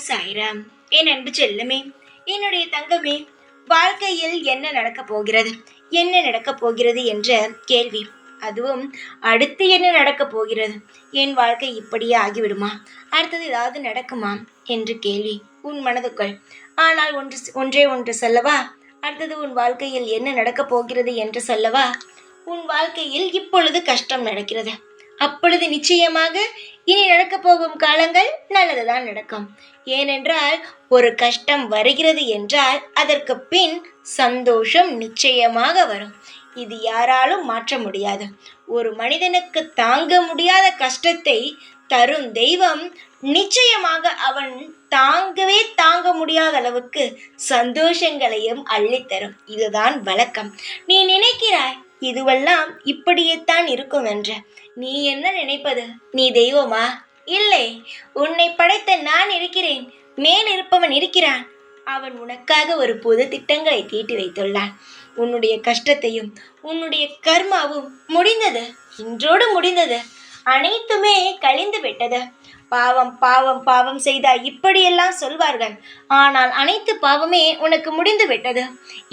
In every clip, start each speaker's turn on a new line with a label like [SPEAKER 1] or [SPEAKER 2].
[SPEAKER 1] சாய்ராம். என் அன்பு செல்லமே, என்னுடைய தங்கமே, வாழ்க்கையில் என்ன நடக்கப் போகிறது, என்ன நடக்கப் போகிறது என்ற கேள்வி, அதுவும் அடுத்து என்ன நடக்கப் போகிறது, என் வாழ்க்கை இப்படியே ஆகிவிடுமா, அடுத்தது ஏதாவது நடக்குமா என்று கேள்வி உன் மனதுக்குள். ஆனால் ஒன்றே ஒன்று சொல்லவா, அடுத்தது உன் வாழ்க்கையில் என்ன நடக்கப் போகிறது என்று சொல்லவா. உன் வாழ்க்கையில் இப்பொழுது கஷ்டம் நடக்கிறது, அப்பொழுது நிச்சயமாக இனி நடக்கப் போகும் காலங்கள் நல்லதுதான் நடக்கும். ஏனென்றால் ஒரு கஷ்டம் வருகிறது என்றால் அதற்கு பின் சந்தோஷம் நிச்சயமாக வரும். இது யாராலும் மாற்ற முடியாது. ஒரு மனிதனுக்கு தாங்க முடியாத கஷ்டத்தை தரும் தெய்வம் நிச்சயமாக அவன் தாங்க முடியாத அளவுக்கு சந்தோஷங்களையும் அள்ளித்தரும். இதுதான் வழக்கம். நீ நினைக்கிறாய் இதுவெல்லாம் இப்படியே தான் இருக்கும் என்று. நீ என்ன நினைப்பது? நீ தெய்வமா? இல்லை, உன்னை படைத்த நான் இருக்கிறேன், மேல் இருப்பவன் இருக்கிறான். அவன் உனக்காக ஒரு புது திட்டங்களை தீட்டி வைத்துள்ளான். உன்னுடைய கஷ்டத்தையும் உன்னுடைய கர்மாவும் முடிந்தது, இன்றோடு முடிந்தது. அனைத்துமே கழிந்து விட்டது. பாவம் பாவம் பாவம் செய்தாய் இப்படியெல்லாம் சொல்வார்கள். ஆனால் அனைத்து பாவமே உனக்கு முடிந்து விட்டது.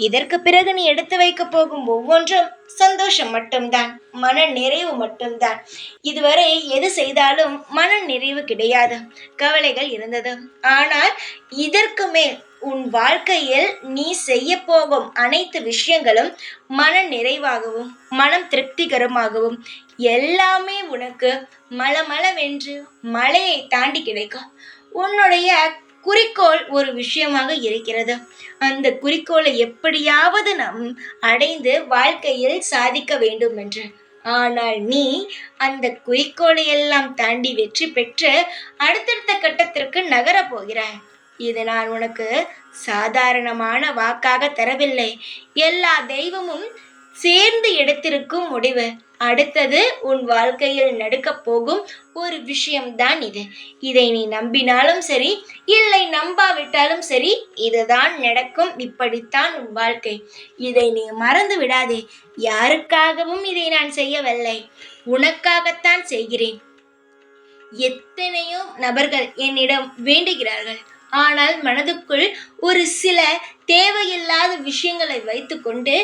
[SPEAKER 1] இதற்கு பிறகு நீ எடுத்து வைக்க போகும் ஒவ்வொன்றும் சந்தோஷம் மட்டும்தான், மன நிறைவு மட்டும்தான். இதுவரை எது செய்தாலும் மன நிறைவு கிடையாது, கவலைகள் இருந்தது. ஆனால் இதற்கு மேல் உன் வாழ்க்கையில் நீ செய்ய போகும் அனைத்து விஷயங்களும் மன நிறைவாகவும் மனம் திருப்திகரமாகவும் எல்லாமே உனக்கு மளமளவென்று மலையை தாண்டி கிடைக்கும். உன்னுடைய குறிக்கோள் ஒரு விஷயமாக இருக்கிறது. அந்த குறிக்கோளை எப்படியாவது நாம் அடைந்து வாழ்க்கையில் சாதிக்க வேண்டும் என்று. ஆனால் நீ அந்த குறிக்கோளை எல்லாம் தாண்டி வெற்றி பெற்று அடுத்தடுத்த கட்டத்திற்கு நகரப் போகிறாய். இது நான் உனக்கு சாதாரணமான வாக்காக தரவில்லை. எல்லா தெய்வமும் சேர்ந்து எடுத்திருக்கும் முடிவு. அடுத்தது உன் வாழ்க்கையில் நடக்கப் போகும் ஒரு விஷயம்தான் இது. இதை நீ நம்பினாலும் சரி, இல்லை நம்பாவிட்டாலும் சரி, இதுதான் நடக்கும். இப்படித்தான் உன் வாழ்க்கை. இதை நீ மறந்து விடாதே. யாருக்காகவும் இதை நான் செய்யவில்லை, உனக்காகத்தான் செய்கிறேன். எத்தனையோ நபர்கள் என்னிடம் வேண்டுகிறார்கள். ஆனால் மனதுக்குள் ஒரு சில தேவையில்லாத விஷயங்களை வைத்துக்கொண்டு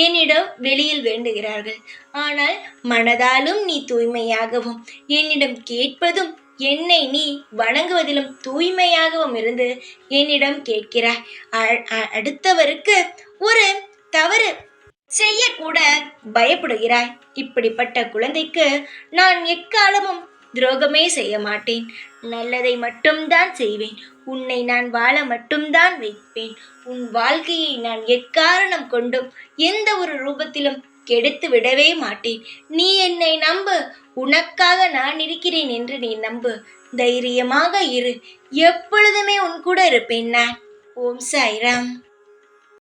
[SPEAKER 1] என்னிடம் வெளியில் வேண்டுகிறார்கள். ஆனால் மனதாலும் நீ தூய்மையாகவும் என்னிடம் கேட்பதும் என்னை நீ வணங்குவதிலும் தூய்மையாகவும் இருந்து என்னிடம் கேட்கிறாய். அடுத்தவருக்கு ஒரு தவறு செய்யக்கூட பயப்படுகிறாய். இப்படிப்பட்ட குழந்தைக்கு நான் எக்காலமும் துரோகமே செய்ய மாட்டேன். நல்லதை மட்டும்தான் செய்வேன். உன்னை நான் வாழ மட்டும்தான் வைப்பேன். உன் வாழ்க்கையை நான் எக்காரணம் கொண்டும் எந்த ஒரு ரூபத்திலும் கெடுத்து விடவே மாட்டேன். நீ என்னை நம்பு. உனக்காக நான் இருக்கிறேன் என்று நீ நம்பு. தைரியமாக இரு. எப்பொழுதுமே உன் கூட இருப்பேன் நான். ஓம் சாய்ராம்.